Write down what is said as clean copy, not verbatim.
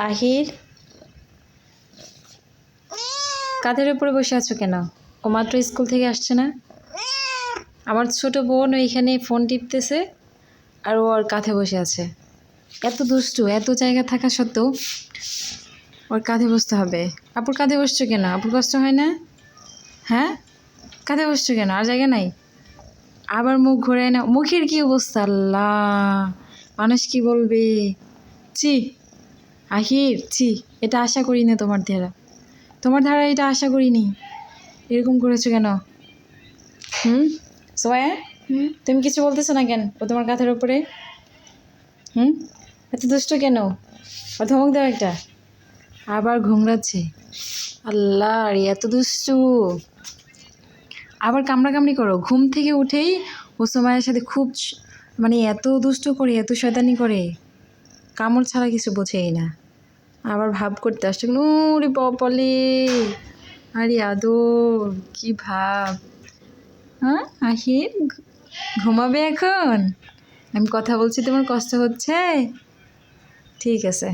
আহির, কাঁধের উপরে বসে আছো কেন? ও মাত্র স্কুল থেকে আসছে না? আমার ছোট বোন ওইখানে ফোন টিপতেছে আর ও ওর কাঁধে বসে আছে। এত দুষ্টু, এত জায়গা থাকা সত্ত্বেও ওর কাঁধে বসতে হবে। আপুর কাঁধে বসছো কেন? আপুর কষ্ট হয় না? হ্যাঁ, কাঁধে বসছো কেন? আর জায়গা নাই? আবার মুখ ঘোরায় না। মুখের কি অবস্থা, আল্লাহ! মানুষ কি বলবে? ছি আহির, ছি! এটা আশা করি না তোমার ধারা এটা আশা করিনি। এরকম করেছো কেন? সোয়া, তুমি কিছু বলতেছো না কেন? ও তোমার কাঁধের উপরে। এত দুষ্ট কেন? ও ধমক দাও একটা। আবার ঘুমড়াচ্ছে। আল্লাহ রে, এত দুষ্টু! আবার কামড়াকামড়ি করো। ঘুম থেকে উঠেই ও সোমায়ের সাথে খুব মানে এত দুষ্ট করে, এত শয়তানি করে, কামড় ছাড়া কিছু বোঝেই না। আবার ভাব করতে আসছে, ওরে বলে, আরে আদর, কি ভাব! হ্যাঁ আহির, ঘুমাবে এখন? আমি কথা বলছি, তোমার কষ্ট হচ্ছে? ঠিক আছে।